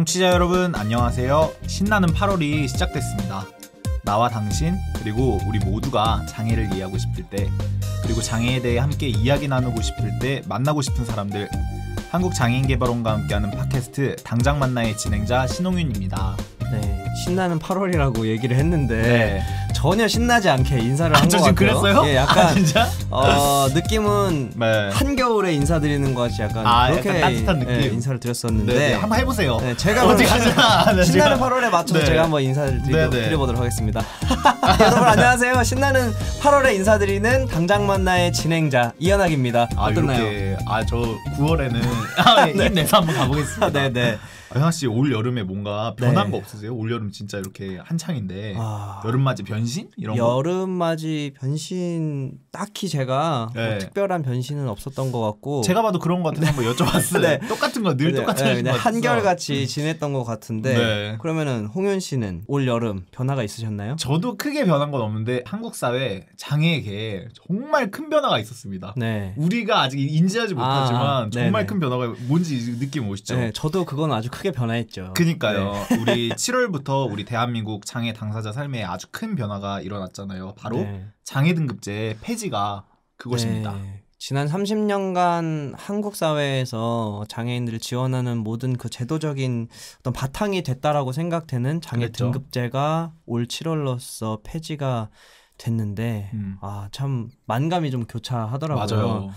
청취자 여러분 안녕하세요. 신나는 8월이 시작됐습니다. 나와 당신 그리고 우리 모두가 장애를 이해하고 싶을 때, 그리고 장애에 대해 함께 이야기 나누고 싶을 때 만나고 싶은 사람들, 한국장애인개발원과 함께하는 팟캐스트 당장 만나의 진행자 신홍윤입니다. 네, 신나는 8월이라고 얘기를 했는데 네. 전혀 신나지 않게 인사를 한 것 같아요. 그랬어요? 예, 약간 진짜? 느낌은 네. 한겨울에 인사드리는 것이 약간 그렇게 약간 따뜻한 느낌. 예, 인사를 드렸었는데 네, 한번 해보세요. 네, 제가 어디 가자. 신나는 8월에 맞춰서 네. 제가 한번 인사를 네. 드려보도록 하겠습니다. 여러분 안녕하세요. 신나는 8월에 인사드리는 당장 만나의 진행자 이현학입니다. 어떻나요? 저 9월에는 힘내서 한번 가보겠습니다. 네네. 현아씨 올 여름에 뭔가 변한 네. 거 없으세요? 올 여름 진짜 이렇게 한창인데 여름맞이 변신? 이런 거? 여름맞이 변신 딱히 제가 뭐 특별한 변신은 없었던 것 같고, 제가 봐도 그런 거 같아서 한번 여쭤봤어요. 네. 똑같은 거 늘 똑같은 거 그냥 한결같이 지냈던 것 같은데 네. 그러면은 홍윤 씨는 올 여름 변화가 있으셨나요? 저도 크게 변한 건 없는데 한국 사회 장애에게 정말 큰 변화가 있었습니다. 네. 우리가 아직 인지하지 못하지만 정말 네네. 큰 변화가 뭔지 느낌 오시죠? 네, 저도 그건 아주 크게 변화했죠. 그니까요. 네. 우리 7월부터 우리 대한민국 장애 당사자 삶에 아주 큰 변화가 일어났잖아요. 바로 네. 장애 등급제 폐지가 그것입니다. 네. 지난 30년간 한국 사회에서 장애인들을 지원하는 모든 그 제도적인 어떤 바탕이 됐다라고 생각되는 장애 그랬죠. 등급제가 올 7월로서 폐지가 됐는데 참 만감이 좀 교차하더라고요. 맞아요.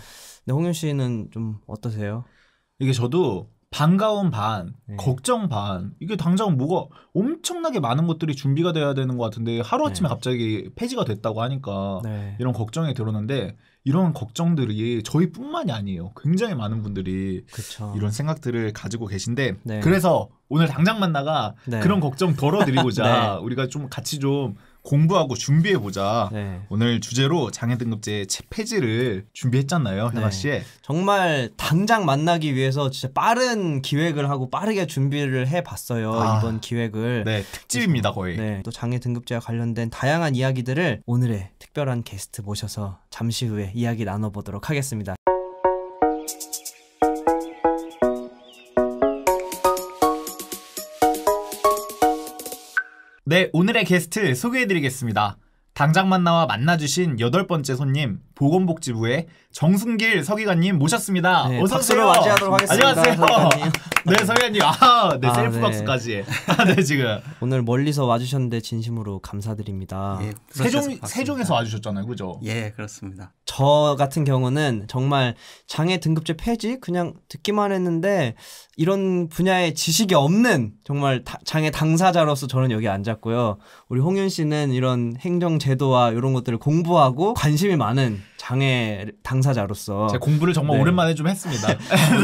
근데 홍윤 씨는 좀 어떠세요? 이게 저도 반가운 반, 네. 걱정 반, 이게 당장 뭐가 엄청나게 많은 것들이 준비가 돼야 되는 것 같은데 하루아침에 네. 갑자기 폐지가 됐다고 하니까 네. 이런 걱정이 들었는데, 이런 걱정들이 저희뿐만이 아니에요. 굉장히 많은 분들이 그쵸. 이런 생각들을 가지고 계신데 네. 그래서 오늘 당장 만나가 네. 그런 걱정 덜어드리고자 네. 우리가 좀 같이 좀 공부하고 준비해보자. 네. 오늘 주제로 장애 등급제 폐지를 준비했잖아요, 현아 씨. 네. 정말 당장 만나기 위해서 진짜 빠른 기획을 하고 빠르게 준비를 해봤어요. 이번 기획을. 네, 특집입니다 거의. 네, 또 장애 등급제와 관련된 다양한 이야기들을 오늘의 특별한 게스트 모셔서 잠시 후에 이야기 나눠보도록 하겠습니다. 네, 오늘의 게스트 소개해드리겠습니다. 당장 만나와 만나주신 8번째 손님, 보건복지부의 정순길 서기관님 모셨습니다. 네, 어서 오세요. 박수로 맞이하도록 하겠습니다. 안녕하세요. 서기관님. 네, 서기관님. 네, 셀프 네. 박수까지. 네, 지금. 오늘 멀리서 와주셨는데 진심으로 감사드립니다. 예, 세종에서 와주셨잖아요, 그죠? 예, 그렇습니다. 저 같은 경우는 정말 장애 등급제 폐지 그냥 듣기만 했는데 이런 분야의 지식이 없는 정말 장애 당사자로서 저는 여기 앉았고요. 우리 홍윤 씨는 이런 행정 제도와 이런 것들을 공부하고 관심이 많은 장애 당사자로서 제가 공부를 정말 네. 오랜만에 좀 했습니다.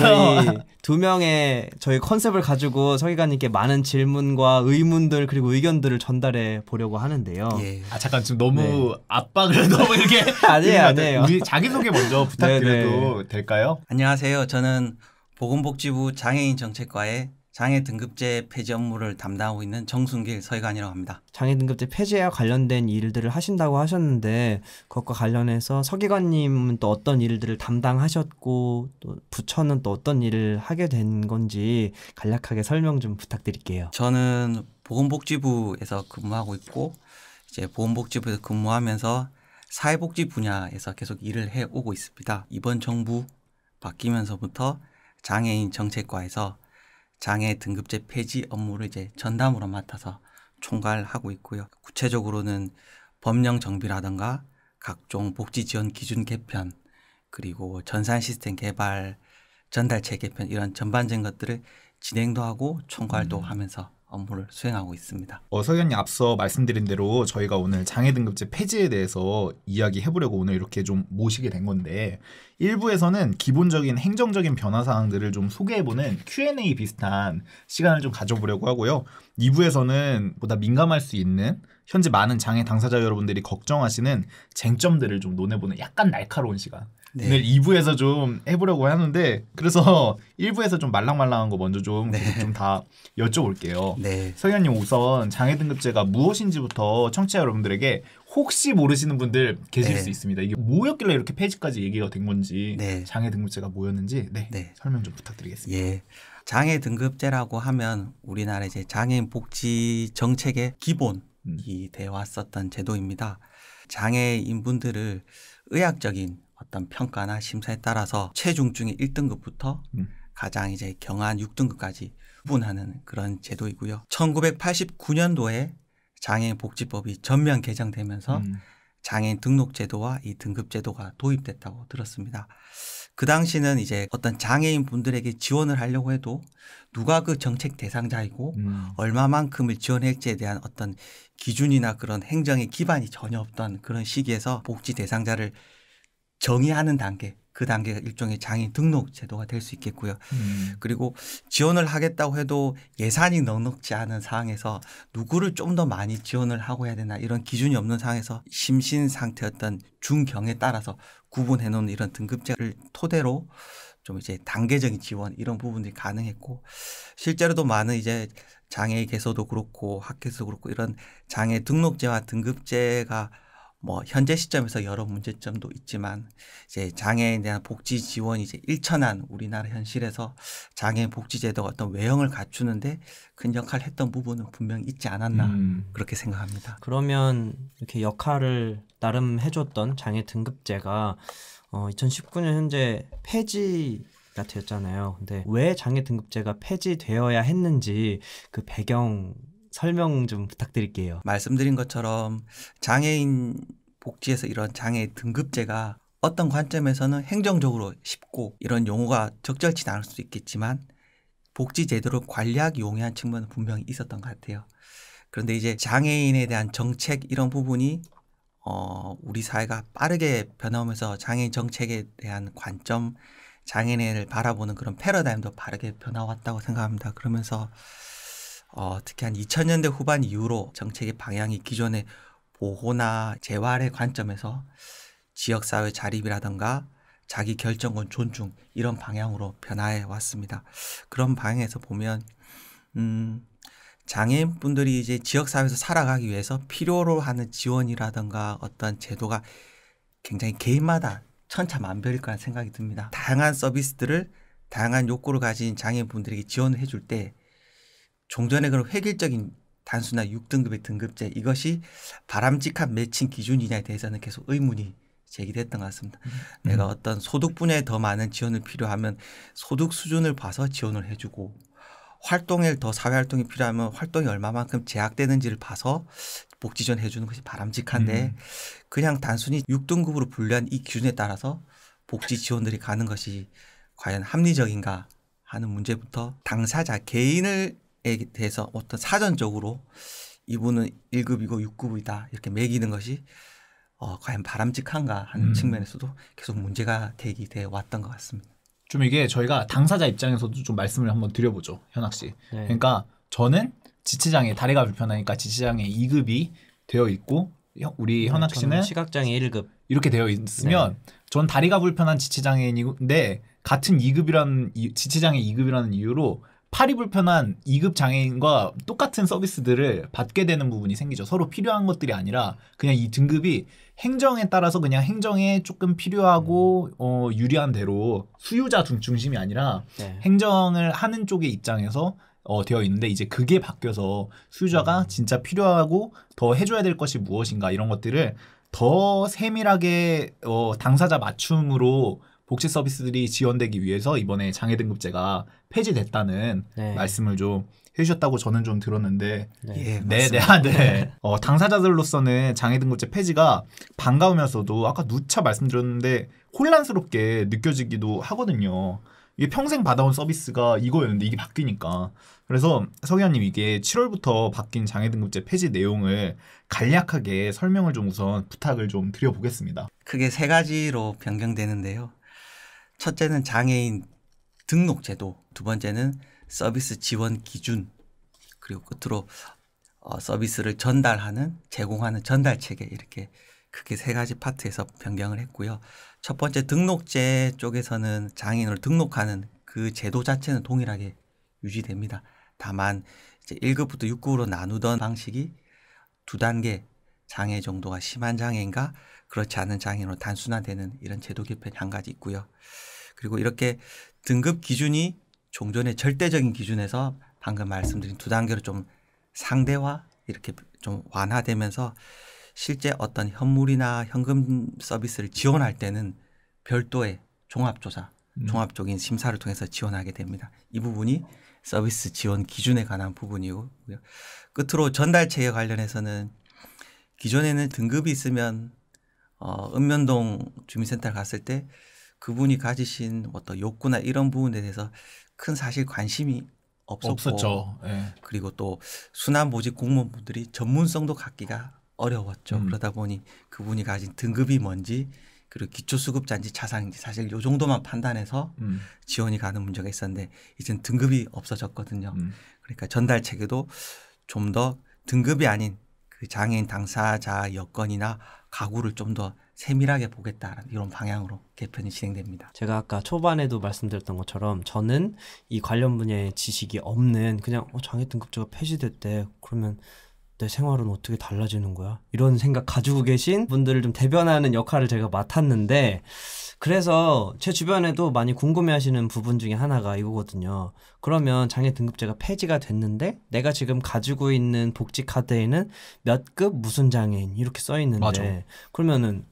저희 두 명의 저희 컨셉을 가지고 서기관님께 많은 질문과 의문들 그리고 의견들을 전달해 보려고 하는데요. 예. 잠깐 지금 너무 압박을 너무 이렇게 아니에요. 우리 자기소개 먼저 부탁드려도 될까요? 안녕하세요. 저는 보건복지부 장애인 정책과의 장애 등급제 폐지 업무를 담당하고 있는 정순길 서기관이라고 합니다. 장애 등급제 폐지와 관련된 일들을 하신다고 하셨는데 그것과 관련해서 서기관님은 또 어떤 일들을 담당하셨고 또 부처는 또 어떤 일을 하게 된 건지 간략하게 설명 좀 부탁드릴게요. 저는 보건복지부에서 근무하고 있고 이제 보건복지부에서 근무하면서 사회복지 분야에서 계속 일을 해오고 있습니다. 이번 정부 바뀌면서부터 장애인 정책과에서 장애 등급제 폐지 업무를 이제 전담으로 맡아서 총괄하고 있고요. 구체적으로는 법령 정비라든가 각종 복지 지원 기준 개편, 그리고 전산 시스템 개발, 전달체 개편 이런 전반적인 것들을 진행도 하고 총괄도 하면서 업무를 수행하고 있습니다. 서기관님 앞서 말씀드린 대로 저희가 오늘 장애 등급제 폐지에 대해서 이야기해보려고 오늘 이렇게 좀 모시게 된 건데, 1부에서는 기본적인 행정적인 변화 사항들을 좀 소개해보는 Q&A 비슷한 시간을 좀 가져보려고 하고요. 2부에서는 보다 민감할 수 있는 현재 많은 장애 당사자 여러분들이 걱정하시는 쟁점들을 좀 논해보는 약간 날카로운 시간, 네. 오늘 2부에서 좀 해보려고 하는데 그래서 1부에서 좀 말랑말랑한 거 먼저 좀 다 여쭤볼게요. 네. 성현님 우선 장애 등급제가 무엇인지부터 청취자 여러분들에게 혹시 모르시는 분들 계실 수 있습니다. 이게 뭐였길래 이렇게 폐지까지 얘기가 된 건지 장애 등급제가 뭐였는지 설명 좀 부탁드리겠습니다. 예. 장애 등급제라고 하면 우리나라 이제 장애인 복지 정책의 기본이 되어 왔었던 제도입니다. 장애인 분들을 의학적인 어떤 평가나 심사에 따라서 최중증의 1등급부터 가장 이제 경한 6등급까지 구분하는 그런 제도이고요. 1989년도에 장애인 복지법이 전면 개정되면서 장애인 등록 제도와 이 등급 제도가 도입됐다고 들었습니다. 그 당시는 이제 어떤 장애인 분들에게 지원을 하려고 해도 누가 그 정책 대상자이고 얼마만큼을 지원할지에 대한 어떤 기준이나 그런 행정의 기반이 전혀 없던 그런 시기에서 복지 대상자를 정의하는 단계, 그 단계가 일종의 장애인 등록 제도가 될 수 있겠고요. 그리고 지원을 하겠다고 해도 예산이 넉넉지 않은 상황에서 누구를 좀 더 많이 지원을 하고 해야 되나 이런 기준이 없는 상황에서 심신 상태였던 중경에 따라서 구분해 놓은 이런 등급제를 토대로 좀 이제 단계적인 지원 이런 부분들이 가능했고 실제로도 많은 이제 장애계소도 그렇고 학계소도 그렇고 이런 장애 등록제와 등급제가 뭐 현재 시점에서 여러 문제점도 있지만 이제 장애인에 대한 복지 지원이 이제 일천한 우리나라 현실에서 장애인 복지 제도가 어떤 외형을 갖추는데 큰 역할을 했던 부분은 분명히 있지 않았나 그렇게 생각합니다. 그러면 이렇게 역할을 나름 해줬던 장애 등급제가 2019년 현재 폐지가 되었잖아요. 근데 왜 장애 등급제가 폐지되어야 했는지 그 배경 설명 좀 부탁드릴게요. 말씀드린 것처럼 장애인 복지에서 이런 장애 등급제가 어떤 관점에서는 행정적으로 쉽고 이런 용어가 적절치 않을 수도 있겠지만 복지 제도를 관리하기 용이한 측면은 분명히 있었던 것 같아요. 그런데 이제 장애인에 대한 정책 이런 부분이 우리 사회가 빠르게 변화하면서 장애인 정책에 대한 관점, 장애인을 바라보는 그런 패러다임도 빠르게 변화왔다고 생각합니다. 그러면서 특히 한 2000년대 후반 이후로 정책의 방향이 기존의 보호나 재활의 관점에서 지역사회 자립이라든가 자기 결정권 존중 이런 방향으로 변화해 왔습니다. 그런 방향에서 보면 장애인분들이 이제 지역사회에서 살아가기 위해서 필요로 하는 지원이라든가 어떤 제도가 굉장히 개인마다 천차만별일 거라는 생각이 듭니다. 다양한 서비스들을 다양한 욕구를 가진 장애인분들에게 지원을 해줄 때 종전의 그런 획일적인 단순한 6등급의 등급제 이것이 바람직한 매칭 기준이냐에 대해서는 계속 의문이 제기됐던 것 같습니다. 내가 어떤 소득 분야에 더 많은 지원을 필요하면 소득 수준을 봐서 지원을 해주고 활동에 더 사회활동이 필요하면 활동이 얼마만큼 제약되는지를 봐서 복지 지원해 주는 것이 바람직한데 그냥 단순히 6등급으로 분류한 이 기준에 따라서 복지 지원들이 가는 것이 과연 합리적인가 하는 문제부터 당사자 개인을 에 대해서 어떤 사전적으로 이분은 1급이고 6급이다 이렇게 매기는 것이 과연 바람직한가 하는 측면에서도 계속 문제가 되어 왔던 것 같습니다. 좀 이게 저희가 당사자 입장에서도 좀 말씀을 한번 드려보죠, 현학 씨. 그러니까 저는 지체장애 다리가 불편하니까 지체장애 2급이 되어 있고 우리 현학 씨는 시각장애 1급 이렇게 되어 있으면 전 다리가 불편한 지체장애인인데 같은 2급이라는 지체장애 2급이라는 이유로 팔이 불편한 2급 장애인과 똑같은 서비스들을 받게 되는 부분이 생기죠. 서로 필요한 것들이 아니라 그냥 이 등급이 행정에 따라서 그냥 행정에 조금 필요하고 유리한 대로 수요자 중심이 아니라 행정을 하는 쪽의 입장에서 되어 있는데 이제 그게 바뀌어서 수요자가 진짜 필요하고 더 해줘야 될 것이 무엇인가 이런 것들을 더 세밀하게 당사자 맞춤으로 복지 서비스들이 지원되기 위해서 이번에 장애 등급제가 폐지됐다는 말씀을 좀 해주셨다고 저는 좀 들었는데 당사자들로서는 장애 등급제 폐지가 반가우면서도 아까 누차 말씀드렸는데 혼란스럽게 느껴지기도 하거든요. 이게 평생 받아온 서비스가 이거였는데 이게 바뀌니까. 그래서 서기환님 이게 7월부터 바뀐 장애 등급제 폐지 내용을 간략하게 설명을 좀 우선 부탁을 좀 드려보겠습니다. 크게 세 가지로 변경되는데요. 첫째는 장애인 등록 제도, 두 번째는 서비스 지원 기준, 그리고 끝으로 서비스를 전달하는 제공하는 전달 체계 이렇게 크게 세 가지 파트에서 변경을 했고요. 첫 번째 등록제 쪽에서는 장애인을 등록하는 그 제도 자체는 동일하게 유지됩니다. 다만 이제 1급부터 6급으로 나누던 방식이 두 단계 장애 정도가 심한 장애인과 그렇지 않은 장애인으로 단순화되는 이런 제도 개편이 한 가지 있고요. 그리고 이렇게 등급 기준이 종전의 절대적인 기준에서 방금 말씀드린 두 단계로 좀 상대화 이렇게 좀 완화되면서 실제 어떤 현물이나 현금 서비스를 지원할 때는 별도의 종합조사, 종합적인 심사를 통해서 지원하게 됩니다. 이 부분이 서비스 지원 기준에 관한 부분이고요. 끝으로 전달체계 관련해서는 기존에는 등급이 있으면 읍면동 주민센터를 갔을 때 그분이 가지신 어떤 욕구나 이런 부분에 대해서 큰 사실 관심이 없었죠. 네. 그리고 또 순환보직 공무원분들이 전문성도 갖기가 어려웠죠. 그러다 보니 그분이 가진 등급이 뭔지 그리고 기초수급자인지 차상인지 사실 요 정도만 판단해서 지원이 가는 문제가 있었는데 이제는 등급이 없어졌거든요. 그러니까 전달 체계도 좀 더 등급이 아닌 그 장애인 당사자 여건이나 가구를 좀 더 세밀하게 보겠다는 이런 방향으로 개편이 진행됩니다. 제가 아까 초반에도 말씀드렸던 것처럼 저는 이 관련 분야의 지식이 없는 그냥 장애 등급제가 폐지됐대. 그러면 내 생활은 어떻게 달라지는 거야? 이런 생각 가지고 계신 분들을 좀 대변하는 역할을 제가 맡았는데 그래서 제 주변에도 많이 궁금해하시는 부분 중에 하나가 이거거든요. 그러면 장애 등급제가 폐지가 됐는데 내가 지금 가지고 있는 복지 카드에는 몇 급 무슨 장애인 이렇게 써 있는데 맞아. 그러면은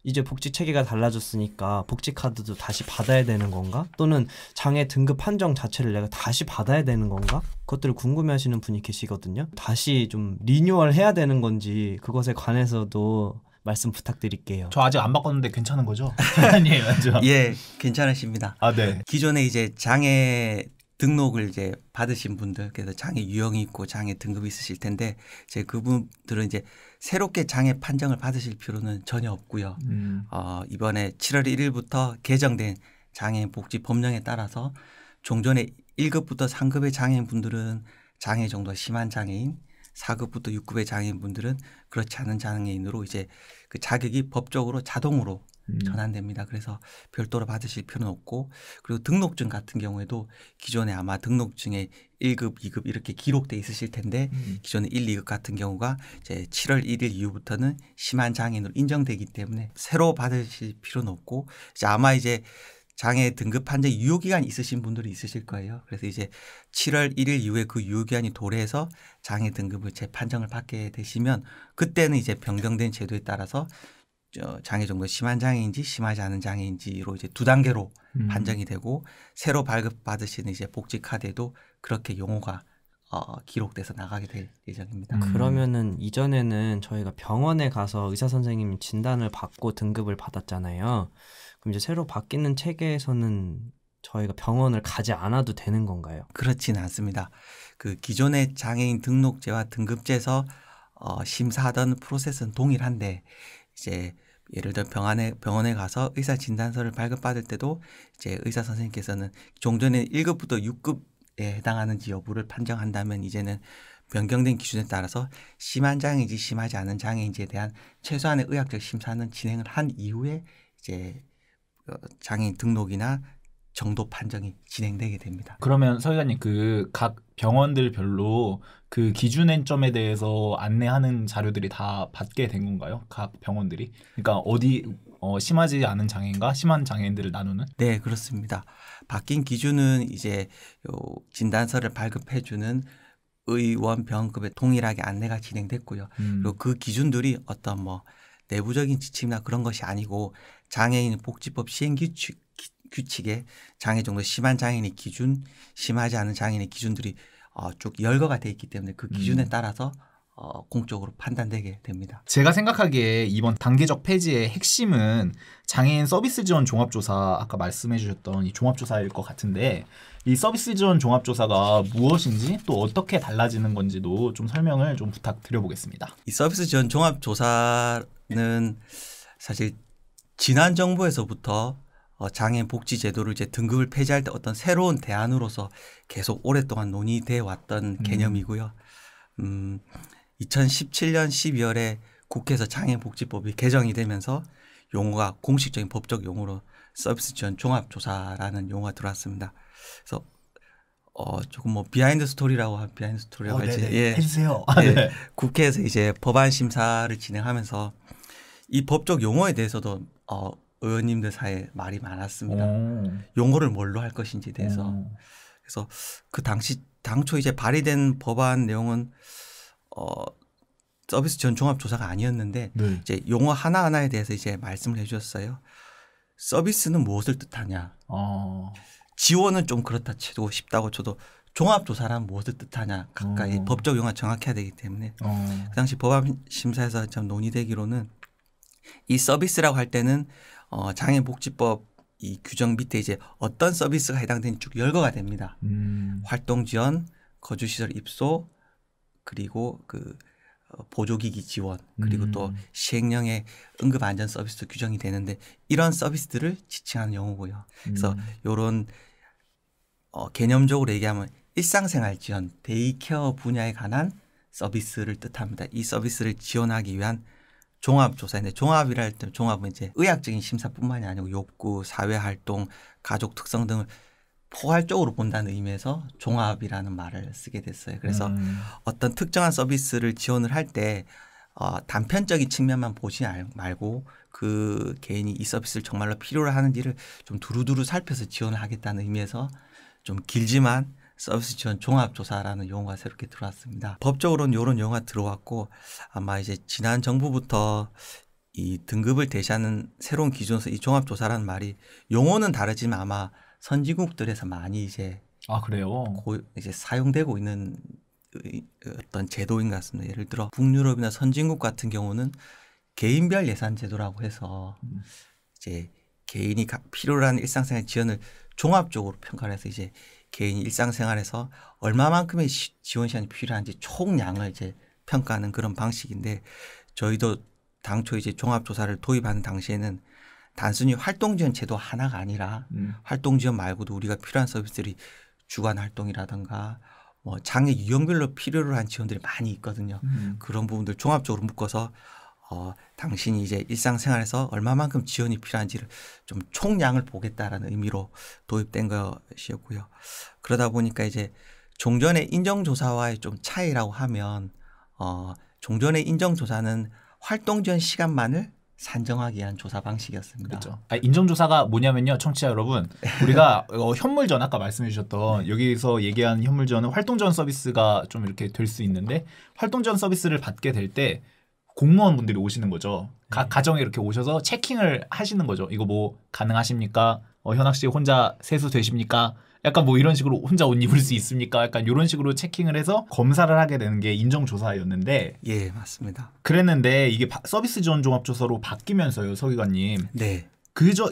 이제 복지 체계가 달라졌으니까 복지 카드도 다시 받아야 되는 건가? 또는 장애 등급 판정 자체를 내가 다시 받아야 되는 건가? 그것들을 궁금해하시는 분이 계시거든요. 다시 좀 리뉴얼 해야 되는 건지 그것에 관해서도 말씀 부탁드릴게요. 저 아직 안 바꿨는데 괜찮은 거죠? 아니에요, 맞죠? 예, 괜찮으십니다. 아, 네. 기존에 이제 장애 등록을 이제 받으신 분들, 그래서 장애 유형이 있고 장애 등급이 있으실 텐데, 이제 그분들은 이제 새롭게 장애 판정을 받으실 필요는 전혀 없고요. 이번에 7월 1일부터 개정된 장애인 복지 법령에 따라서 종전에 1급부터 3급의 장애인분들은 장애 정도가 심한 장애인, 4급부터 6급의 장애인분들은 그렇지 않은 장애인으로 이제 그 자격이 법적으로 자동으로 전환됩니다. 그래서 별도로 받으실 필요는 없고, 그리고 등록증 같은 경우에도 기존에 아마 등록증에 1급, 2급 이렇게 기록돼 있으실 텐데 기존에 1, 2급 같은 경우가 이제 7월 1일 이후부터는 심한 장애인으로 인정되기 때문에 새로 받으실 필요는 없고, 이제 아마 이제 장애 등급 판정 유효기간이 있으신 분들이 있으실 거예요. 그래서 이제 7월 1일 이후에 그 유효기간이 도래해서 장애 등급을 재판정을 받게 되시면 그때는 이제 변경된 제도에 따라서 장애 정도 심한 장애인지 심하지 않은 장애인지로 이제 두 단계로 판정이 되고 새로 발급받으시는 이제 복지 카드에도 그렇게 용어가 기록돼서 나가게 될 예정입니다. 그러면은 이전에는 저희가 병원에 가서 의사 선생님 진단을 받고 등급을 받았잖아요. 그럼 이제 새로 바뀌는 체계에서는 저희가 병원을 가지 않아도 되는 건가요? 그렇지는 않습니다. 그 기존의 장애인 등록제와 등급제에서 심사하던 프로세스는 동일한데 이제 예를 들어 병원에 가서 의사 진단서를 발급받을 때도 이제 의사 선생님께서는 종전에 1급부터 6급에 해당하는지 여부를 판정한다면 이제는 변경된 기준에 따라서 심한 장애인지 심하지 않은 장애인지에 대한 최소한의 의학적 심사는 진행을 한 이후에 이제 장애인 등록이나 정도 판정이 진행되게 됩니다. 그러면 서의사님 그 각 병원들별로 그 기준의 점에 대해서 안내하는 자료들이 다 받게 된 건가요? 각 병원들이? 그러니까 어디 심하지 않은 장애인과 심한 장애인들을 나누는? 네, 그렇습니다. 바뀐 기준은 이제 진단서를 발급해주는 의원 병급에 동일하게 안내가 진행됐고요. 그리고 그 기준들이 어떤 뭐 내부적인 지침이나 그런 것이 아니고 장애인 복지법 시행 규칙에 장애 정도 심한 장애인의 기준, 심하지 않은 장애인의 기준들이 쭉 열거가 돼 있기 때문에 그 기준에 따라서 공적으로 판단되게 됩니다. 제가 생각하기에 이번 단계적 폐지의 핵심은 장애인 서비스 지원 종합조사 아까 말씀해 주셨던 이 종합조사일 것 같은데 이 서비스 지원 종합조사가 무엇인지 또 어떻게 달라지는 건지도 좀 설명을 좀 부탁드려보겠습니다. 이 서비스 지원 종합조사는 사실 지난 정부에서부터 장애인 복지 제도를 이제 등급을 폐지할 때 어떤 새로운 대안으로서 계속 오랫동안 논의돼 왔던 개념이고요. 2017년 12월에 국회에서 장애복지법이 개정이 되면서 용어가 공식적인 법적 용어로 서비스 지원 종합조사라는 용어가 들어왔습니다. 그래서 조금 뭐 비하인드 스토리라고 할지 해주세요. 네. 국회에서 이제 법안 심사를 진행하면서 이 법적 용어에 대해서도 의원님들 사이에 말이 많았습니다. 용어를 뭘로 할 것인지에 대해서. 그래서 그 당초 이제 발의된 법안 내용은 서비스 지원 종합조사가 아니었는데 네. 이제 용어 하나하나에 대해서 이제 말씀을 해주셨어요. 서비스는 무엇을 뜻하냐. 지원은 좀 그렇다 치고 싶다고 쳐도 종합조사란 무엇을 뜻하냐. 가까이 법적 용어가 정확해야 되기 때문에 그 당시 법안 심사에서 참 논의되기로는 이 서비스라고 할 때는 장애복지법 이 규정 밑에 이제 어떤 서비스가 해당되는지 쭉 열거가 됩니다. 활동 지원, 거주시설 입소, 그리고 그 보조기기 지원, 그리고 또 시행령의 응급안전 서비스 규정이 되는데 이런 서비스들을 지칭하는 용어고요. 그래서 이런 개념적으로 얘기하면 일상생활 지원, 데이케어 분야에 관한 서비스를 뜻합니다. 이 서비스를 지원하기 위한 종합조사인데 종합이라 할 때 종합은 이제 의학적인 심사뿐만이 아니고 욕구, 사회활동, 가족 특성 등을 포괄적으로 본다는 의미에서 종합이라는 말을 쓰게 됐어요. 그래서 어떤 특정한 서비스를 지원을 할 때 단편적인 측면만 보지 말고 그 개인이 이 서비스를 정말로 필요로 하는지를 좀 두루두루 살펴서 지원을 하겠다는 의미에서 좀 길지만 서비스 지원 종합조사라는 용어가 새롭게 들어왔습니다. 법적으로는 이런 용어가 들어왔고 아마 이제 지난 정부부터 이 등급을 대시하는 새로운 기준에서 이 종합조사라는 말이 용어는 다르지만 아마 선진국들에서 많이 이제 그래요? 이제 사용되고 있는 어떤 제도인 것 같습니다. 예를 들어 북유럽이나 선진국 같은 경우는 개인별 예산 제도라고 해서 이제 개인이 필요로 하는 일상생활 지원을 종합적으로 평가를 해서 이제 개인이 일상생활에서 얼마만큼의 지원 시간이 필요한지 총량을 이제 평가하는 그런 방식인데 저희도 당초 이제 종합조사를 도입하는 당시에는 단순히 활동지원 제도 하나가 아니라 활동지원 말고도 우리가 필요한 서비스들이 주간 활동이라든가 뭐 장애 유형별로 필요로 한 지원들이 많이 있거든요. 그런 부분들 종합적으로 묶어서 당신이 이제 일상생활에서 얼마만큼 지원이 필요한지를 좀 총량을 보겠다라는 의미로 도입된 것이었고요. 그러다 보니까 이제 종전의 인정조사와의 좀 차이라고 하면 종전의 인정조사는 활동지원 시간만을 산정하기 위한 조사 방식이었습니다. 그렇죠. 인정조사가 뭐냐면요. 청취자 여러분. 우리가 현물전 아까 말씀해 주셨던 여기서 얘기하는 현물전은 활동지원 서비스가 좀 이렇게 될 수 있는데 활동지원 서비스를 받게 될 때 공무원분들이 오시는 거죠. 각 가정에 이렇게 오셔서 체킹을 하시는 거죠. 이거 뭐 가능하십니까? 현학 씨 혼자 세수 되십니까? 약간 뭐 이런 식으로 혼자 옷 입을 수 있습니까? 약간 이런 식으로 체킹을 해서 검사를 하게 되는 게 인정조사였는데 예, 맞습니다. 그랬는데 이게 서비스 지원 종합조사로 바뀌면서요, 서기관님. 네.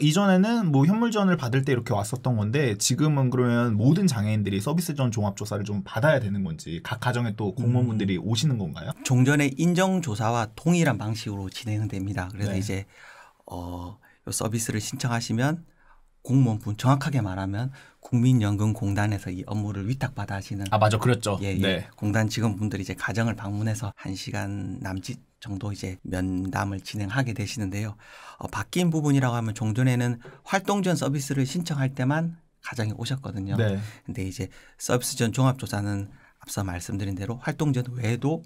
이전에는 뭐 현물 지원을 받을 때 이렇게 왔었던 건데 지금은 그러면 모든 장애인들이 서비스 지원 종합조사를 좀 받아야 되는 건지 각 가정에 또 공무원분들이 오시는 건가요? 종전의 인정조사와 동일한 방식으로 진행은 됩니다. 그래서 네. 이제 요 서비스를 신청하시면 공무원분 정확하게 말하면 국민연금공단에서 이 업무를 위탁받아 하시는 맞아, 그랬죠. 예, 네. 공단 직원분들이 이제 가정을 방문해서 1시간 남짓 정도 이제 면담을 진행하게 되시는데요. 바뀐 부분이라고 하면 종전에는 활동지원 서비스를 신청할 때만 가정에 오셨거든요. 네. 근데 이제 서비스 지원 종합조사는 앞서 말씀드린 대로 활동지원 외에도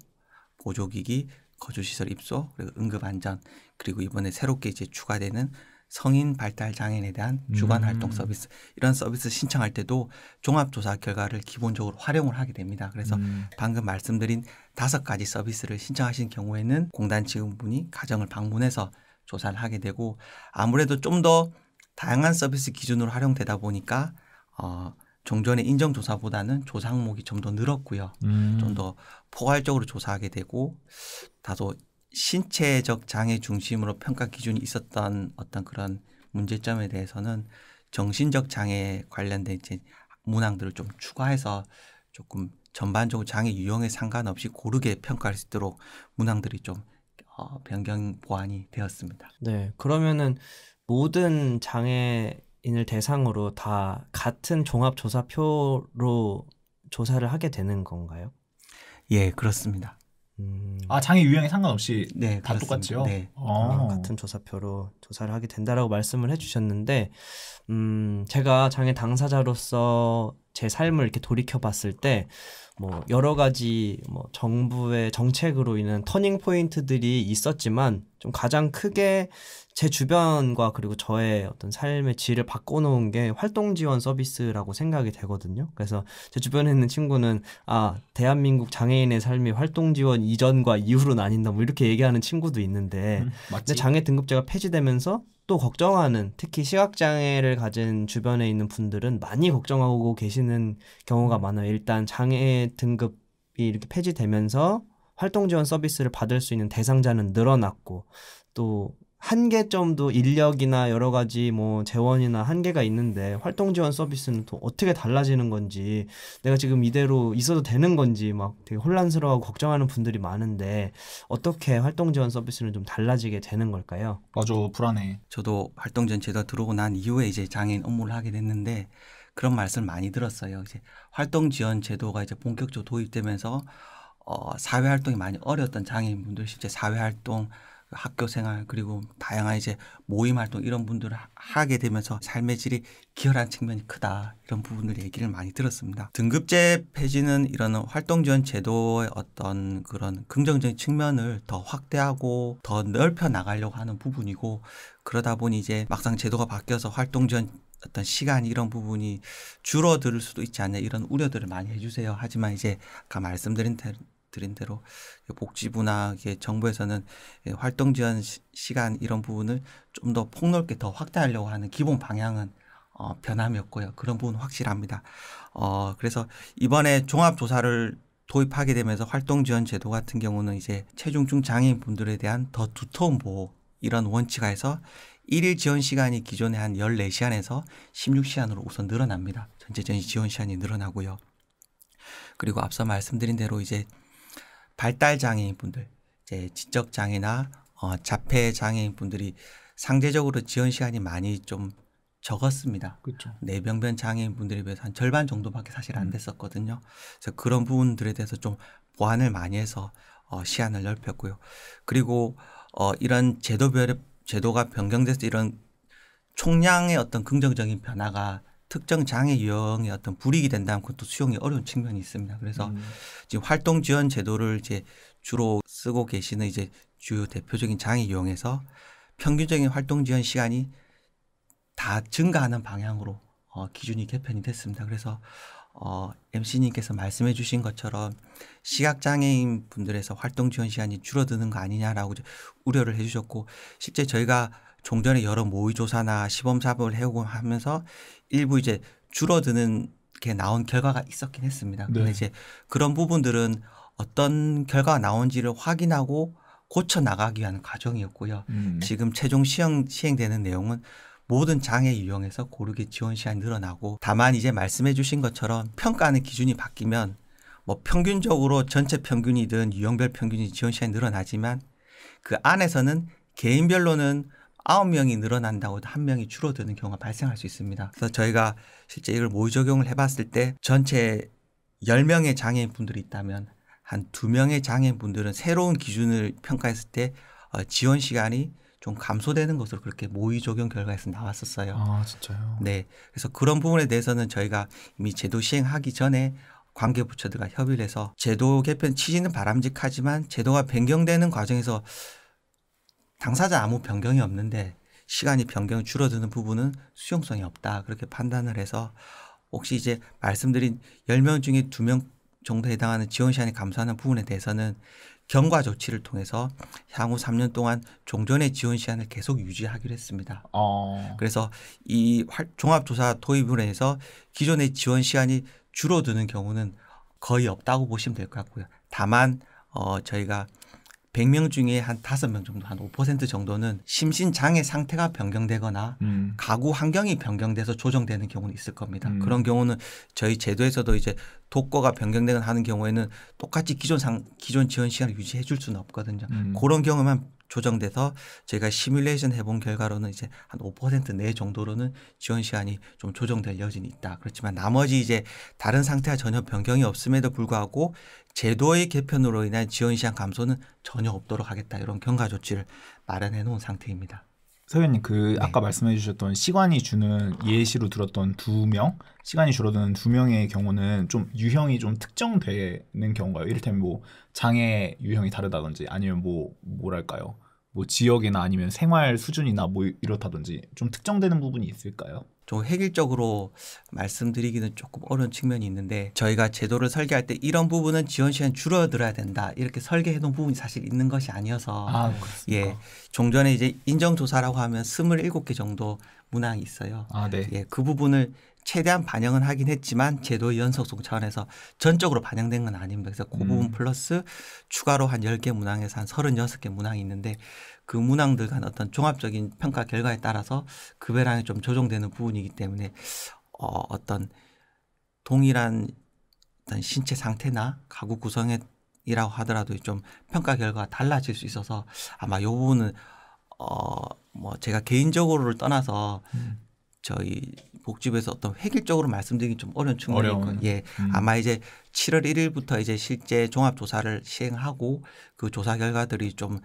보조기기, 거주시설 입소, 그리고 응급안전, 그리고 이번에 새롭게 이제 추가되는 성인 발달 장애인에 대한 주간 활동 서비스, 이런 서비스 신청할 때도 종합조사 결과를 기본적으로 활용을 하게 됩니다. 그래서 방금 말씀드린 5가지 서비스를 신청하신 경우에는 공단 직원분이 가정을 방문해서 조사를 하게 되고 아무래도 좀 더 다양한 서비스 기준으로 활용되다 보니까 종전의 인정조사보다는 조사 항목이 좀 더 늘었고요. 좀 더 포괄적으로 조사하게 되고 다소 신체적 장애 중심으로 평가 기준이 있었던 어떤 그런 문제점에 대해서는 정신적 장애 관련된 이제 문항들을 좀 추가해서 조금 전반적으로 장애 유형에 상관없이 고르게 평가할 수 있도록 문항들이 좀 변경 보완이 되었습니다. 네, 그러면은 모든 장애인을 대상으로 다 같은 종합조사표로 조사를 하게 되는 건가요? 예, 그렇습니다. 장애 유형에 상관없이 네, 다 그렇습니다. 똑같이요? 네. 같은 조사표로 조사를 하게 된다라고 말씀을 해주셨는데, 제가 장애 당사자로서 제 삶을 이렇게 돌이켜 봤을 때, 뭐 여러 가지 뭐 정부의 정책으로 인한 터닝 포인트들이 있었지만, 좀 가장 크게 제 주변과 그리고 저의 어떤 삶의 질을 바꿔놓은 게 활동 지원 서비스라고 생각이 되거든요. 그래서 제 주변에 있는 친구는 대한민국 장애인의 삶이 활동 지원 이전과 이후로 나뉜다 뭐 이렇게 얘기하는 친구도 있는데, 근데 장애 등급제가 폐지되면서 또 걱정하는, 특히 시각장애를 가진 주변에 있는 분들은 많이 걱정하고 계시는 경우가 많아요. 일단 장애 등급이 이렇게 폐지되면서 활동 지원 서비스를 받을 수 있는 대상자는 늘어났고, 또 한계점도 인력이나 여러 가지 뭐 재원이나 한계가 있는데, 활동 지원 서비스는 또 어떻게 달라지는 건지, 내가 지금 이대로 있어도 되는 건지 막 되게 혼란스러워하고 걱정하는 분들이 많은데, 어떻게 활동 지원 서비스는 좀 달라지게 되는 걸까요? 맞아, 불안해. 저도 활동 지원 제도 들어오고 난 이후에 이제 장애인 업무를 하게 됐는데 그런 말씀을 많이 들었어요. 이제 활동 지원 제도가 이제 본격적으로 도입되면서 사회 활동이 많이 어려웠던 장애인분들 실제 사회 활동, 학교 생활 그리고 다양한 이제 모임 활동 이런 분들을 하게 되면서 삶의 질이 기여한 측면이 크다, 이런 부분들 얘기를 많이 들었습니다. 등급제 폐지는 이런 활동 지원 제도의 어떤 그런 긍정적인 측면을 더 확대하고 더 넓혀 나가려고 하는 부분이고, 그러다 보니 이제 막상 제도가 바뀌어서 활동 지원 어떤 시간 이런 부분이 줄어들 수도 있지 않냐, 이런 우려들을 많이 해주세요. 하지만 이제 아까 말씀드린 대로 복지부나 정부에서는 활동 지원 시간 이런 부분을 좀 더 폭넓게 더 확대하려고 하는 기본 방향은 변함이 없고요. 그런 부분은 확실합니다. 그래서 이번에 종합조사를 도입하게 되면서 활동 지원 제도 같은 경우는 이제 체중증 장애인 분들에 대한 더 두터운 보호, 이런 원칙하에서 1일 지원 시간이 기존에 한 14시간에서 16시간으로 우선 늘어납니다. 전체적인 지원 시간이 늘어나고요. 그리고 앞서 말씀드린 대로 이제 발달 장애인 분들, 이제 지적 장애나 자폐 장애인 분들이 상대적으로 지원 시간이 많이 좀 적었습니다. 그렇죠. 뇌병변 장애인 분들에 비해서 한 절반 정도밖에 사실 안 됐었거든요. 그래서 그런 부분들에 대해서 좀 보완을 많이 해서 시간을 넓혔고요. 그리고 이런 제도가 변경돼서 이런 총량의 어떤 긍정적인 변화가 특정 장애 유형의 어떤 불이익이 된다면 그것도 수용이 어려운 측면이 있습니다. 그래서 지금 활동 지원 제도를 이제 주로 쓰고 계시는 이제 주요 대표적인 장애 유형에서 평균적인 활동 지원 시간이 다 증가하는 방향으로 기준이 개편이 됐습니다. 그래서 MC님께서 말씀해 주신 것처럼 시각장애인 분들에서 활동 지원 시간이 줄어드는 거 아니냐라고 우려를 해 주셨고, 실제 저희가 종전에 여러 모의 조사나 시범 사업을 해오고 하면서 일부 이제 줄어드는 게 나온 결과가 있었긴 했습니다. 그런데 이제 그런 부분들은 어떤 결과가 나온지를 확인하고 고쳐 나가기 위한 과정이었고요. 지금 최종 시행되는 내용은 모든 장애 유형에서 고르게 지원 시간이 늘어나고, 다만 이제 말씀해 주신 것처럼 평가하는 기준이 바뀌면 뭐 평균적으로 전체 평균이든 유형별 평균이 지원 시간이 늘어나지만 그 안에서는 개인별로는 9명이 늘어난다고 해도 1명이 줄어드는 경우가 발생할 수 있습니다. 그래서 저희가 실제 이걸 모의 적용을 해봤을 때 전체 10명의 장애인 분들이 있다면 한 2명의 장애인 분들은 새로운 기준을 평가했을 때 지원 시간이 좀 감소되는 것으로 그렇게 모의 적용 결과에서 나왔었어요. 아, 진짜요? 네. 그래서 그런 부분에 대해서는 저희가 이미 제도 시행하기 전에 관계 부처들과 협의를 해서 제도 개편 취지는 바람직하지만 제도가 변경되는 과정에서 당사자 아무 변경이 없는데 시간이 변경이 줄어드는 부분은 수용성이 없다, 그렇게 판단을 해서 혹시 이제 말씀드린 10명 중에 2명 정도 해당하는 지원 시간이 감소하는 부분에 대해서는 경과 조치를 통해서 향후 3년 동안 종전의 지원 시간을 계속 유지하기로 했습니다. 그래서 이 종합조사 도입으로 해서 기존의 지원 시간이 줄어드는 경우는 거의 없다고 보시면 될 것 같고요. 다만 저희가 100명 중에 한 5명 정도, 한 5% 정도는 심신장애 상태가 변경되거나 가구 환경이 변경돼서 조정되는 경우는 있을 겁니다. 그런 경우는 저희 제도에서도 이제 독거가 변경되거나 하는 경우에는 똑같이 기존 지원 시간을 유지해 줄 수는 없거든요. 그런 경우만 조정돼서 저희가 시뮬레이션 해본 결과로는 이제 한 5% 내 정도로는 지원 시간이 좀 조정될 여지는 있다. 그렇지만 나머지 이제 다른 상태와 전혀 변경이 없음에도 불구하고 제도의 개편으로 인한 지원 시간 감소는 전혀 없도록 하겠다. 이런 경과 조치를 마련해 놓은 상태입니다. 서현님 아까 말씀해 주셨던 시간이 주는 예시로 들었던 2명 시간이 줄어드는 2명의 경우는 좀 유형이 좀 특정되는 경우인가요? 이를테면 뭐 장애 유형이 다르다든지 아니면 뭐랄까요? 뭐 지역이나 아니면 생활 수준이나 뭐 이렇다든지 좀 특정되는 부분이 있을까요? 좀 획일적으로 말씀드리기는 조금 어려운 측면이 있는데 저희가 제도를 설계할 때 이런 부분은 지원 시간 줄어들어야 된다 이렇게 설계해 놓은 부분이 사실 있는 것이 아니어서 예, 종전에 이제 인정조사라고 하면 27개 정도 문항이 있어요. 네. 예, 그 부분을 최대한 반영은 하긴 했지만 제도의 연속성 차원에서 전적으로 반영된 건 아닙니다. 그래서 그 부분 플러스 추가로 한 10개 문항에서 한 36개 문항이 있는데 그 문항들 간 어떤 종합적인 평가 결과에 따라서 급여량이 좀 조정되는 부분이기 때문에 어떤 동일한 어떤 신체 상태나 가구 구성이라고 하더라도 좀 평가 결과가 달라질 수 있어서 아마 이 부분은 뭐 제가 개인적으로를 떠나서 저희 복지부에서 어떤 획일적으로 말씀드리기 좀 어려운 측면이 있고, 예, 아마 이제 7월 1일부터 이제 실제 종합 조사를 시행하고 그 조사 결과들이 좀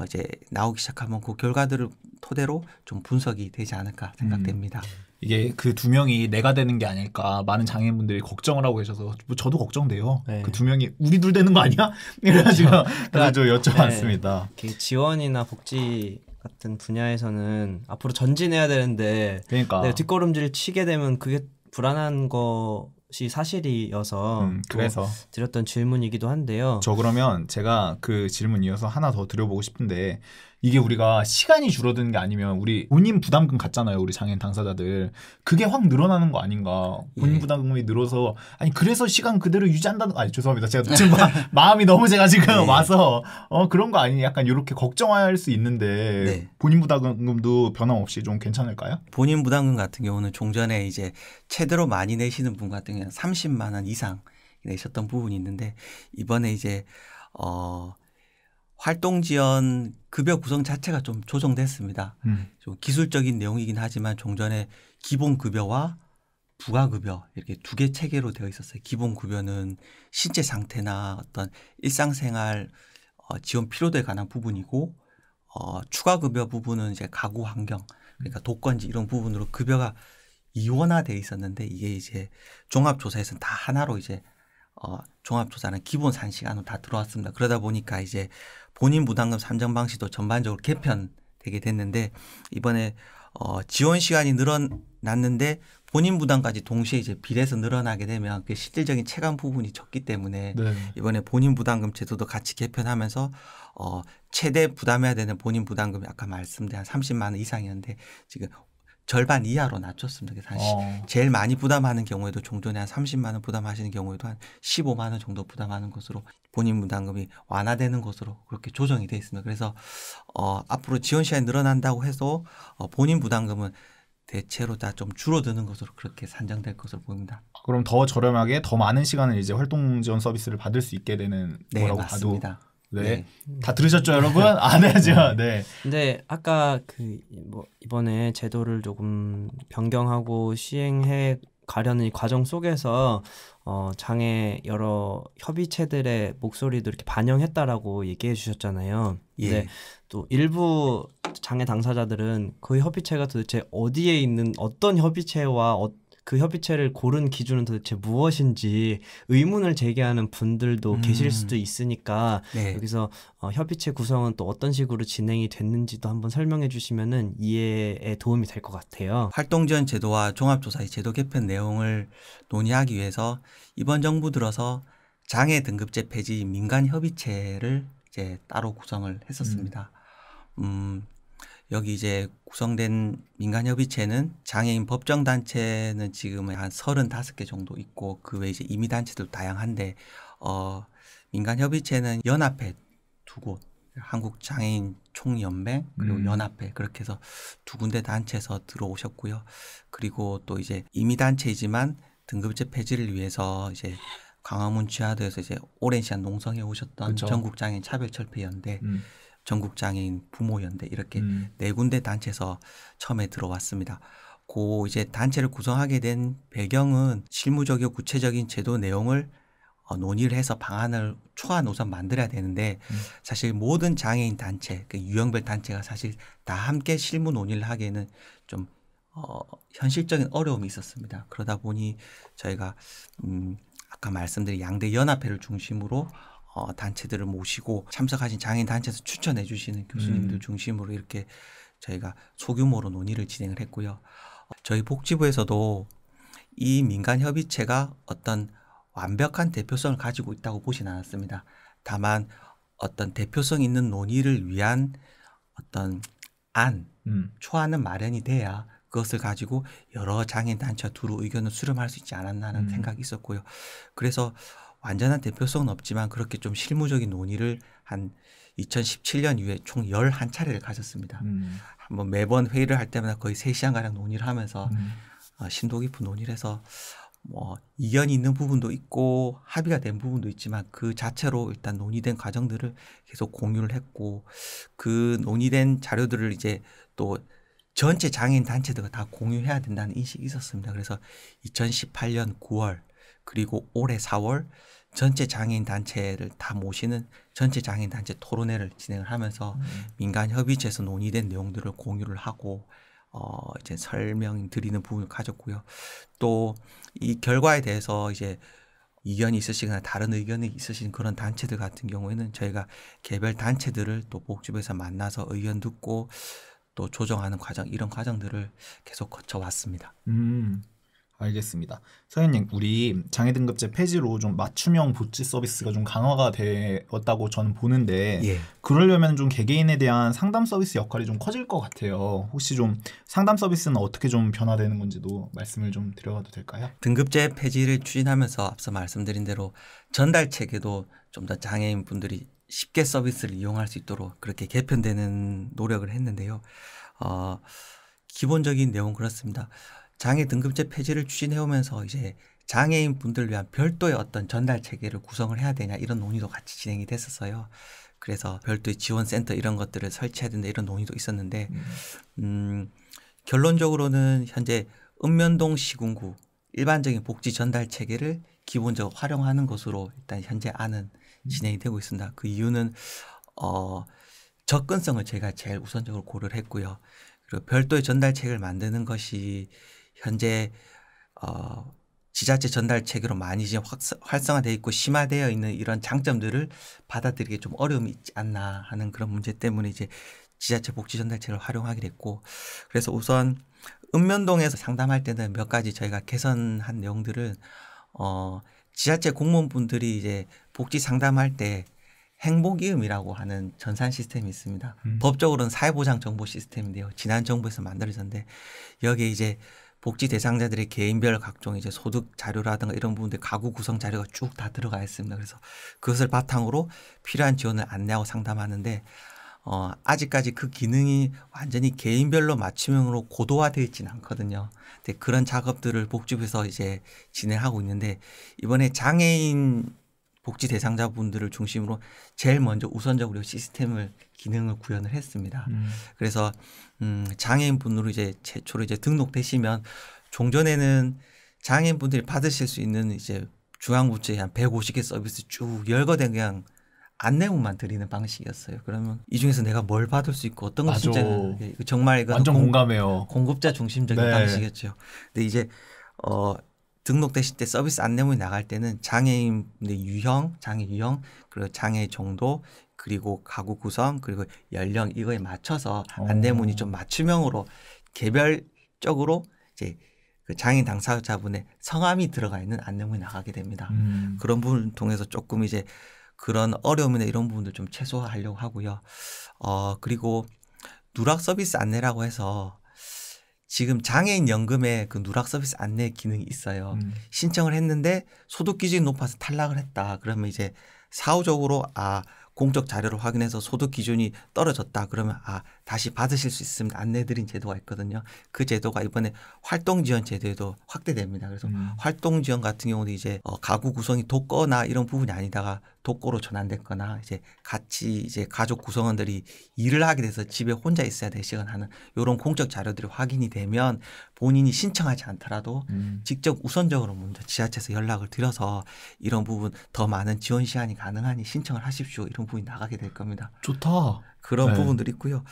이제 나오기 시작하면 그 결과들을 토대로 좀 분석이 되지 않을까 생각됩니다. 이게 그 2명이 내가 되는 게 아닐까 많은 장애인분들이 걱정을 하고 계셔서 뭐 저도 걱정돼요. 네. 그 2명이 우리 둘 되는 거 아니야? 이래가지고 그래서 저 여쭤봤습니다. 네. 지원이나 복지 같은 분야에서는 앞으로 전진해야 되는데 그러니까 뒷걸음질 치게 되면 그게 불안한 것이 사실이어서 그래서 드렸던 질문이기도 한데요. 저 그러면 제가 그 질문 이어서 하나 더 드려보고 싶은데 이게 우리가 시간이 줄어드는 게 아니면 우리 본인 부담금 같잖아요. 우리 장애인 당사자들. 그게 확 늘어나는 거 아닌가. 본인 부담금이 늘어서 아니 그래서 시간 그대로 유지한다는 아니 죄송합니다. 제가 지금 마음이 너무 제가 지금 와서 그런 거 아니냐 약간 이렇게 걱정할 수 있는데 네. 본인 부담금도 변함없이 좀 괜찮을까요? 본인 부담금 같은 경우는 종전에 이제 최대로 많이 내시는 분 같은 경우는 30만 원 이상 내셨던 부분이 있는데 이번에 이제 활동 지원 급여 구성 자체가 좀 조정됐습니다. 좀 기술적인 내용이긴 하지만 종전에 기본 급여와 부가 급여 이렇게 두 개 체계로 되어 있었어요. 기본 급여는 신체 상태나 어떤 일상생활 지원 필요도에 관한 부분이고 추가 급여 부분은 이제 가구 환경 그러니까 독거인지 이런 부분으로 급여가 이원화돼 있었는데 이게 이제 종합조사에서는 다 하나로 이제 종합조사는 기본 산시간으로 다 들어왔습니다. 그러다 보니까 이제 본인 부담금 산정 방식도 전반적으로 개편되게 됐는데 이번에 지원 시간이 늘어났는데 본인 부담까지 동시에 이제 비례해서 늘어나게 되면 그 실질적인 체감 부분이 적기 때문에 이번에 본인 부담금 제도도 같이 개편하면서 최대 부담해야 되는 본인 부담금이 아까 말씀드린 한 30만 원 이상이었는데 지금 절반 이하로 낮췄습니다. 그래서 제일 많이 부담하는 경우에도 종전에 한 30만 원 부담하시는 경우에도 한 15만 원 정도 부담하는 것으로 본인 부담금이 완화되는 것으로 그렇게 조정이 되어 있습니다. 그래서 앞으로 지원 시간이 늘어난다고 해서 본인 부담금은 대체로 다 좀 줄어드는 것으로 그렇게 산정될 것으로 보입니다. 그럼 더 저렴하게 더 많은 시간을 이제 활동 지원 서비스를 받을 수 있게 되는 거라고 맞습니다. 봐도 네. 다 들으셨죠, 여러분? 네. 네. 근데 아까 이번에 제도를 조금 변경하고 시행해 가려는 이 과정 속에서 장애 여러 협의체들의 목소리도 이렇게 반영했다라고 얘기해 주셨잖아요. 근데 또 일부 장애 당사자들은 그 협의체가 도대체 어디에 있는 어떤 협의체와 그 협의체를 고른 기준은 도대체 무엇인지 의문을 제기하는 분들도 계실 수도 있으니까 여기서 협의체 구성은 또 어떤 식으로 진행이 됐는지도 한번 설명해 주시면은 이해에 도움이 될 것 같아요. 활동지원 제도와 종합조사의 제도 개편 내용을 논의하기 위해서 이번 정부 들어서 장애 등급제 폐지 민간 협의체를 이제 따로 구성을 했었습니다. 여기 이제 구성된 민간협의체는 장애인 법정단체는 지금 한 35개 정도 있고 그 외에 이제 임의단체도 다양한데 민간협의체는 연합회 2곳 한국장애인 총연맹 그리고 연합회 그렇게 해서 2군데 단체에서 들어오셨고요. 그리고 또 이제 임의단체이지만 등급제 폐지를 위해서 이제 광화문 지하도에서 이제 오랜 시간 농성해 오셨던 전국장애인 차별철폐연대 전국장애인 부모연대 이렇게 네 군데 단체에서 처음에 들어왔습니다. 그 이제 단체를 구성하게 된 배경은 실무적이고 구체적인 제도 내용을 논의를 해서 방안을 초안 우선 만들어야 되는데 사실 모든 장애인 단체, 그 유형별 단체가 사실 다 함께 실무 논의를 하기에는 좀 현실적인 어려움이 있었습니다. 그러다 보니 저희가 아까 말씀드린 양대 연합회를 중심으로 단체들을 모시고 참석하신 장애인 단체에서 추천해 주시는 교수님들 중심으로 이렇게 저희가 소규모로 논의를 진행을 했고요. 저희 복지부에서도 이 민간협의체가 어떤 완벽한 대표성을 가지고 있다고 보진 않았습니다. 다만 어떤 대표성 있는 논의를 위한 어떤 초안은 마련이 돼야 그것을 가지고 여러 장애인 단체와 두루 의견을 수렴할 수 있지 않았나 하는 생각이 있었고요. 그래서 완전한 대표성은 없지만 그렇게 좀 실무적인 논의를 한 2017년 이후에 총 11차례를 가졌습니다. 한번 매번 회의를 할 때마다 거의 3시간가량 논의를 하면서 심도 깊은 논의를 해서 뭐 이견이 있는 부분도 있고 합의가 된 부분도 있지만 그 자체로 일단 논의된 과정들을 계속 공유를 했고 그 논의된 자료들을 이제 또 전체 장애인 단체들과 다 공유해야 된다는 인식이 있었습니다. 그래서 2018년 9월 그리고 올해 4월 전체 장애인 단체를 다 모시는 전체 장애인 단체 토론회를 진행을 하면서 민간 협의체에서 논의된 내용들을 공유를 하고 이제 설명드리는 부분을 가졌고요. 또 이 결과에 대해서 이제 이견이 있으시거나 다른 의견이 있으신 그런 단체들 같은 경우에는 저희가 개별 단체들을 또 복지부에서 만나서 의견 듣고 또 조정하는 과정 이런 과정들을 계속 거쳐왔습니다. 알겠습니다. 서현님, 우리 장애 등급제 폐지로 좀 맞춤형 복지 서비스가 좀 강화가 되었다고 저는 보는데 예. 그러려면 좀 개개인에 대한 상담 서비스 역할이 좀 커질 것 같아요. 혹시 좀 상담 서비스는 어떻게 좀 변화되는 건지도 말씀을 좀 드려봐도 될까요? 등급제 폐지를 추진하면서 앞서 말씀드린 대로 전달 체계도 좀 더 장애인 분들이 쉽게 서비스를 이용할 수 있도록 그렇게 개편되는 노력을 했는데요. 기본적인 내용은 그렇습니다. 장애 등급제 폐지를 추진해 오면서 이제 장애인 분들을 위한 별도의 어떤 전달 체계를 구성을 해야 되냐 이런 논의도 같이 진행이 됐었어요. 그래서 별도의 지원센터 이런 것들을 설치해야 된다 이런 논의도 있었는데 결론적으로는 현재 읍면동 시군구 일반적인 복지 전달 체계를 기본적으로 활용하는 것으로 일단 현재 안은 진행이 되고 있습니다. 그 이유는 접근성을 제가 제일 우선적으로 고려를 했고요. 그리고 별도의 전달 체계를 만드는 것이 현재 지자체 전달 체계로 많이 이제 활성화되어 있고 심화되어 있는 이런 장점들을 받아들이기 좀 어려움이 있지 않나 하는 그런 문제 때문에 이제 지자체 복지 전달 체계를 활용하게 됐고 그래서 우선 읍면동에서 상담할 때는 몇 가지 저희가 개선한 내용들은 지자체 공무원분들이 이제 복지 상담할 때 행복이음이라고 하는 전산 시스템이 있습니다. 법적으로는 사회보장 정보 시스템인데요. 지난 정부에서 만들어졌는데 여기에 이제 복지 대상자들의 개인별 각종 이제 소득 자료라든가 이런 부분들 가구 구성 자료가 쭉 다 들어가 있습니다. 그래서 그것을 바탕으로 필요한 지원을 안내하고 상담하는데 아직까지 그 기능이 완전히 개인별로 맞춤형으로 고도화되어 있지는 않거든요. 근데 그런 작업들을 복지부에서 이제 진행하고 있는데 이번에 장애인 복지 대상자분들을 중심으로 제일 먼저 우선적으로 시스템을 기능을 구현을 했습니다. 그래서 장애인분으로 이제 최초로 이제 등록되시면 종전에는 장애인분들이 받으실 수 있는 이제 중앙부처의 한 150개 서비스 쭉 열거된 그냥 안내문만 드리는 방식이었어요. 그러면 이 중에서 내가 뭘 받을 수 있고 어떤 걸 진짜 정말 이건 완전 공감해요. 공급자 중심적인 방식이었죠. 근데 이제 등록되실 때 서비스 안내문이 나갈 때는 장애인 유형, 장애 유형, 그리고 장애 정도, 그리고 가구 구성, 그리고 연령 이거에 맞춰서 안내문이 좀 맞춤형으로 개별적으로 이제 그 장애인 당사자분의 성함이 들어가 있는 안내문이 나가게 됩니다. 그런 부분을 통해서 조금 이제 그런 어려움이나 이런 부분들 좀 최소화하려고 하고요. 그리고 누락 서비스 안내라고 해서 지금 장애인 연금에 그 누락 서비스 안내 기능이 있어요. 신청을 했는데 소득 기준이 높아서 탈락을 했다. 그러면 이제 사후적으로 공적 자료를 확인해서 소득 기준이 떨어졌다. 그러면 다시 받으실 수 있습니다. 안내드린 제도가 있거든요. 그 제도가 이번에 활동지원 제도에도 확대됩니다. 그래서 활동지원 같은 경우도 이제 가구 구성이 독거나 이런 부분이 아니다가 독거로 전환됐거나 이제 같이 이제 가족 구성원들이 일을 하게 돼서 집에 혼자 있어야 되시거나 하는 이런 공적 자료들이 확인이 되면 본인이 신청하지 않더라도 직접 우선적으로 먼저 지자체에서 연락을 드려서 이런 부분 더 많은 지원 시간이 가능하니 신청을 하십시오. 이런 부분이 나가게 될 겁니다. 좋다. 그런 네. 부분들이 있고요.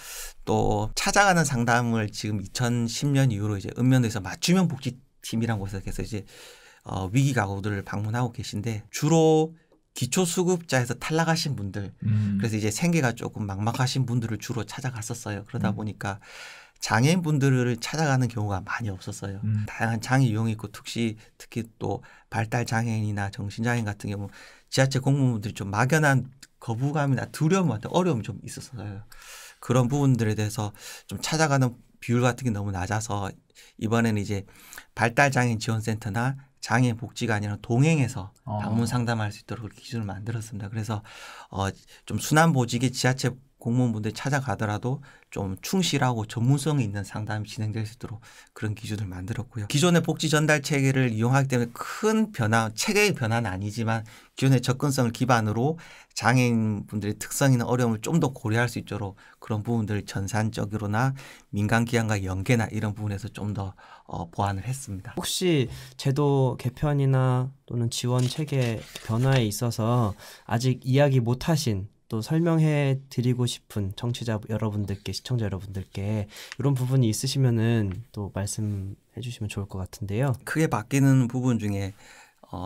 또 찾아가는 상담을 지금 2010년 이후로 이제 읍면도에서 맞춤형 복지팀이라는 곳에서 이제 위기 가구들을 방문하고 계신데 주로 기초수급자에서 탈락하신 분들 그래서 이제 생계가 조금 막막하신 분들을 주로 찾아갔었어요. 그러다 보니까 장애인분들을 찾아가는 경우가 많이 없었어요. 다양한 장애 유형이 있고 특히 또 발달 장애인이나 정신장애인 같은 경우 지자체 공무원분들이 좀 막연한 거부감이나 두려움 같은 어려움이 좀 있었어요. 그런 부분들에 대해서 좀 찾아가는 비율 같은 게 너무 낮아서 이번에는 이제 발달장애인 지원센터나 장애인 복지가 아니라 동행해서 방문 상담할 수 있도록 기준을 만들었습니다. 그래서 좀 순환보직의 지자체 공무원분들 찾아가더라도 좀 충실하고 전문성이 있는 상담이 진행될 수 있도록 그런 기준을 만들었고요. 기존의 복지 전달 체계를 이용하기 때문에 큰 변화, 체계의 변화는 아니지만 기존의 접근성을 기반으로 장애인분들의 특성이나 어려움을 좀 더 고려할 수 있도록 그런 부분들을 전산적으로나 민간기관과 연계나 이런 부분에서 좀 더 보완을 했습니다. 혹시 제도 개편이나 또는 지원 체계 변화에 있어서 아직 이야기 못하신 또 설명해 드리고 싶은 청취자 여러분들께 시청자 여러분들께 이런 부분이 있으시면은 또 말씀해 주시면 좋을 것 같은데요. 크게 바뀌는 부분 중에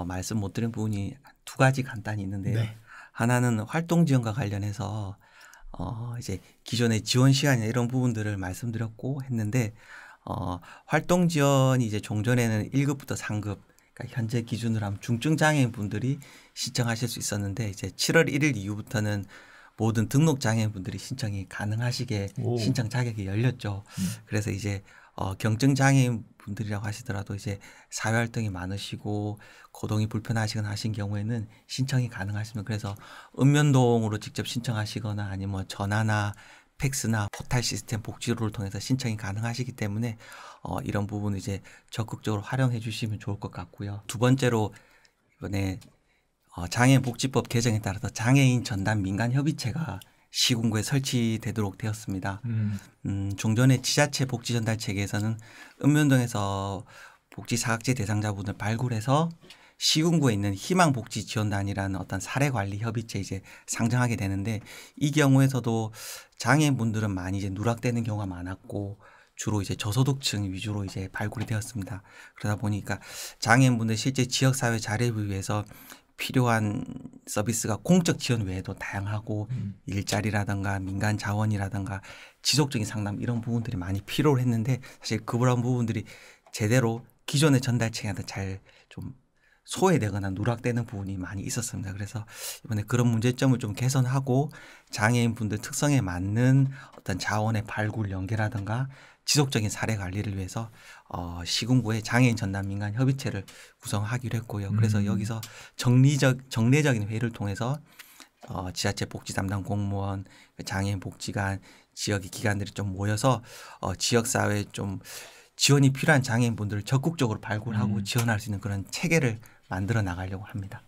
말씀 못 드린 부분이 두 가지 간단히 있는데요. 네. 하나는 활동 지원과 관련해서 이제 기존의 지원 시간이나 이런 부분들을 말씀드렸고 했는데 활동 지원이 이제 종전에는 1급부터 3급 그러니까 현재 기준으로 하면 중증 장애인 분들이 신청하실 수 있었는데 이제 7월 1일 이후부터는 모든 등록 장애인 분들이 신청이 가능하시게 신청 자격이 열렸죠. 그래서 이제 경증 장애인 분들이라고 하시더라도 이제 사회 활동이 많으시고 거동이 불편하시거나 하신 경우에는 신청이 가능하십니다. 그래서 읍면동으로 직접 신청하시거나 아니면 전화나 팩스나 포탈 시스템 복지로를 통해서 신청이 가능하시기 때문에 이런 부분을 이제 적극적으로 활용해 주시면 좋을 것 같고요. 두 번째로 이번에 장애인 복지법 개정에 따라서 장애인 전담 민간 협의체가 시군구에 설치되도록 되었습니다. 종전의 지자체 복지 전달 체계에서는 읍면동에서 복지 사각지 대상자분을 발굴해서 시군구에 있는 희망복지지원단이라는 어떤 사례관리 협의체 이제 상정하게 되는데 이 경우에서도 장애인분들은 많이 이제 누락되는 경우가 많았고 주로 이제 저소득층 위주로 이제 발굴이 되었습니다. 그러다 보니까 장애인분들 실제 지역사회 자립을 위해서 필요한 서비스가 공적 지원 외에도 다양하고 일자리라든가 민간 자원이라든가 지속적인 상담 이런 부분들이 많이 필요로 했는데 사실 그런 부분들이 제대로 기존의 전달 체계한테 잘 좀 소외되거나 누락되는 부분이 많이 있었습니다. 그래서 이번에 그런 문제점을 좀 개선하고 장애인분들 특성에 맞는 어떤 자원의 발굴 연계라든가 지속적인 사례 관리를 위해서 시군구에 장애인 전담 민간 협의체를 구성하기로 했고요. 그래서 여기서 정례적인 회의를 통해서 지자체 복지 담당 공무원, 장애인 복지관, 지역의 기관들이 좀 모여서 지역사회에 좀 지원이 필요한 장애인분들을 적극적으로 발굴하고 지원할 수 있는 그런 체계를 만들어 나가려고 합니다.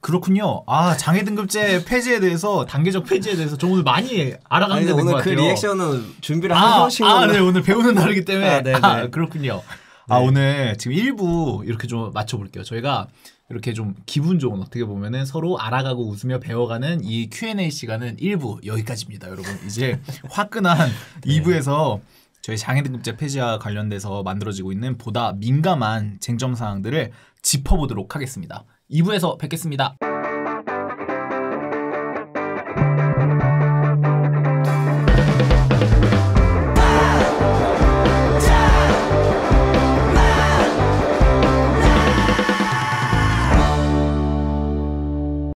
그렇군요. 장애 등급제 폐지에 대해서 단계적 폐지에 대해서 저 오늘 많이 알아가는 것 오늘 같아요. 그 리액션은 준비를 하신 거예요. 네, 오늘 배우는 날이기 때문에 네네. 그렇군요. 네. 오늘 지금 1부 이렇게 좀 맞춰볼게요. 저희가 이렇게 좀 기분 좋은 어떻게 보면은 서로 알아가고 웃으며 배워가는 이 Q&A 시간은 1부 여기까지입니다, 여러분. 이제 화끈한 2부에서 저희 장애 등급제 폐지와 관련돼서 만들어지고 있는 보다 민감한 쟁점 사항들을 짚어보도록 하겠습니다. 2부에서 뵙겠습니다.